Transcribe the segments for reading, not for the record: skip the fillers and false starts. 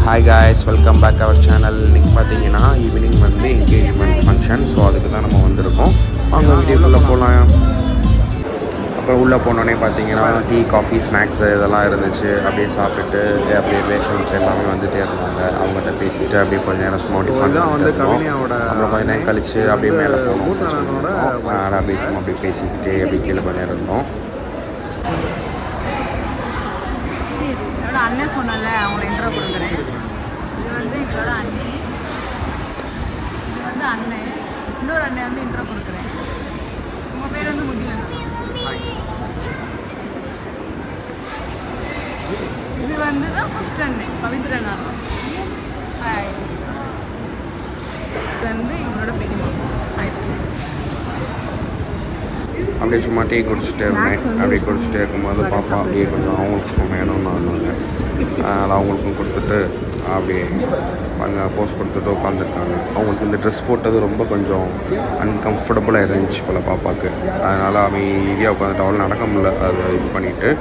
Hi guys, welcome back our channel. இன்றைக்கி பார்த்தீங்கன்னா evening வந்து என்கேஜ்மெண்ட் ஃபங்க்ஷன். ஸோ அதுக்கு தான் நம்ம வந்திருக்கோம். அவங்க வீடியோக்குள்ளே போகலாம். அப்புறம் உள்ளே போனோடனே பார்த்தீங்கன்னா டீ, காஃபி, ஸ்நாக்ஸு இதெல்லாம் இருந்துச்சு. அப்படியே சாப்பிட்டுட்டு அப்படியே ரிலேஷன்ஸ் எல்லாமே வந்துகிட்டே இருந்தாங்க. அவங்ககிட்ட பேசிவிட்டு அப்படியே கொஞ்சம் நேரம் சும்மா டிஃபன் பண்ணிருந்தோம். அப்புறம் கொஞ்சம் நேரம் கழித்து அப்படியே மேலே போனோம். அப்படியே சும்மா அப்படியே பேசிக்கிட்டே அப்படியே கீழே கொஞ்சம் நேரம் இருந்தோம். அண்ணன் சொன்னல அவங்கள இன்ட்ரோ கொடுக்குறேன். இது வந்து எங்களோட அண்ணன், இது வந்து அண்ணன், இன்னொரு அண்ணன் வந்து இன்ட்ரோ கொடுக்குறேன். உங்கள் பேர் வந்து முகிலன். இது வந்து தான் ஃபர்ஸ்ட் அண்ணன் பவித்ரன். ஹாய். இது வந்து எங்களோட பெரியம்மா. அப்படியே சும்மா டீ குடிச்சிட்டே இருந்தேன். அப்படியே குடிச்சிட்டே இருக்கும்போது பாப்பா அப்படியே கொஞ்சம் அவங்களுக்கும் வேணும்னு ஆனாங்க. அதனால் அவங்களுக்கும் கொடுத்துட்டு அப்படியே அங்கே போஸ்ட் கொடுத்துட்டு உட்காந்துருக்காங்க. அவங்களுக்கு இந்த ட்ரெஸ் போட்டது ரொம்ப கொஞ்சம் அன்கம்ஃபர்டபுளாக இருந்துச்சு போல் பாப்பாவுக்கு. அதனால் அமைதியாக உட்காந்துட்டு அவள் நடக்க முடியல. அதை இது பண்ணிவிட்டு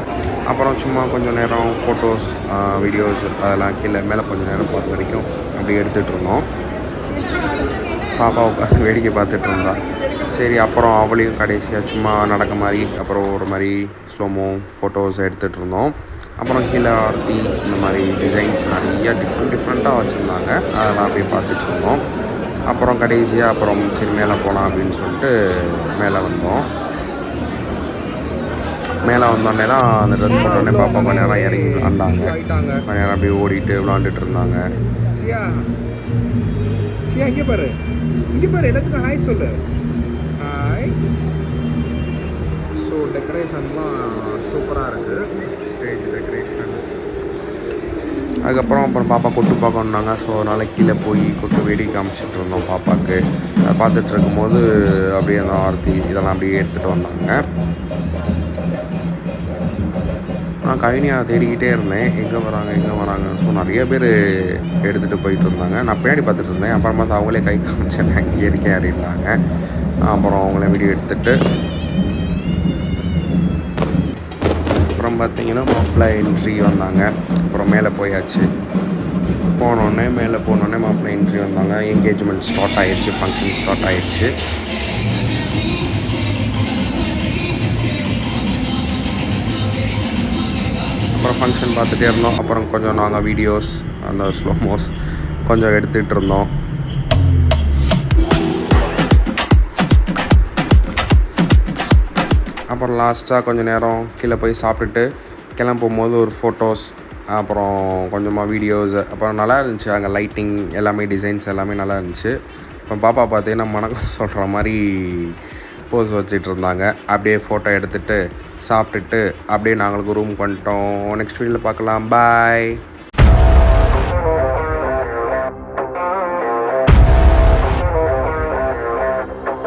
அப்புறம் சும்மா கொஞ்சம் நேரம் ஃபோட்டோஸ், வீடியோஸ் அதெல்லாம் கீழே மேலே கொஞ்சம் நேரம் போகிற வரைக்கும் அப்படியே எடுத்துகிட்டு இருந்தோம். பாப்பா உட்காந்து வேடிக்கை பார்த்துட்டு இருந்தா. சரி, அப்புறம் அவளையும் கடைசியாக சும்மா நடக்க மாதிரி அப்புறம் ஒரு மாதிரி ஸ்லோமோ ஃபோட்டோஸ் எடுத்துகிட்டு இருந்தோம். அப்புறம் கீழே ஆர்த்தி இந்த மாதிரி டிசைன்ஸ் நிறையா டிஃப்ரெண்ட்டாக வச்சுருந்தாங்க. அதெல்லாம் அப்படியே பார்த்துட்டு இருந்தோம். அப்புறம் கடைசியாக அப்புறம் சரி மேலே போகலாம் அப்படின்னு சொல்லிட்டு மேலே வந்தோம். மேலே வந்தோடனே தான் அந்த ட்ரெஸ் போட்டோடனே பாப்பா கொஞ்ச நேரம் இறங்கி விளாண்டாங்க. கொஞ்ச நேரம் அப்படியே ஓடிட்டு விளாண்டுட்டு இருந்தாங்க. இங்கே பாரு, இங்கே பாரு, எனக்கு ஹாய் சொல்லு. ஹாய். ஸோ டெக்கரேஷன்லாம் சூப்பராக இருக்குது. Stage decoration. அதுக்கப்புறம் பாப்பா கொட்டு பார்க்கணுன்னாங்க. ஸோ அதனால் கீழே போய் கொட்டு வேடிக்கை காமிச்சிட்டு இருந்தோம் பாப்பாவுக்கு. அதை பார்த்துட்டு இருக்கும்போது அப்படியே அந்த ஆர்த்தி இதெல்லாம் அப்படியே எடுத்துகிட்டு வந்தாங்க. நான் கவினியா தேடிக்கிட்டே இருந்தேன், எங்கே வராங்க. ஸோ நிறைய பேர் எடுத்துகிட்டு போயிட்டு இருந்தாங்க. நான் பின்னாடி பார்த்துட்டு இருந்தேன். அப்புறம் பார்த்து அவங்களே கை காமிச்சாங்க, இங்கே இருக்கேன் அப்படின்னாங்க. அப்புறம் அவங்கள வீடியோ எடுத்துகிட்டு அப்புறம் பார்த்திங்கன்னா மாப்பிள்ளை என்ட்ரி வந்தாங்க. அப்புறம் மேலே போயாச்சு. மேலே போனோடனே மாப்பிள்ளை என்ட்ரி வந்தாங்க. என்கேஜ்மெண்ட் ஸ்டார்ட் ஆகிடுச்சு, ஃபங்க்ஷன் ஸ்டார்ட் ஆகிடுச்சு. அப்புறம் ஃபங்க்ஷன் பார்த்துட்டே இருந்தோம். அப்புறம் கொஞ்சம் நாங்கள் வீடியோஸ் அந்த ஸ்லோமோஸ் கொஞ்சம் எடுத்துகிட்டு இருந்தோம். அப்புறம் லாஸ்ட்டாக கொஞ்சம் நேரம் கீழே போய் சாப்பிட்டுட்டு கிளம்பும் போது ஒரு ஃபோட்டோஸ், அப்புறம் கொஞ்சமாக வீடியோஸ். அப்புறம் நல்லா இருந்துச்சு. அங்கே லைட்டிங் எல்லாமே, டிசைன்ஸ் எல்லாமே நல்லா இருந்துச்சு. இப்போ பாப்பா பார்த்தீங்கன்னா மணக்கம் சொல்கிற மாதிரி போஸ் வச்சுட்டு இருந்தாங்க. அப்படியே ஃபோட்டோ எடுத்துகிட்டு சாப்பிட்டுட்டு அப்படியே நாங்களுக்கு ரூமுக்கு வந்துட்டோம். நெக்ஸ்ட் வீடியோவில் பார்க்கலாம். பாய்.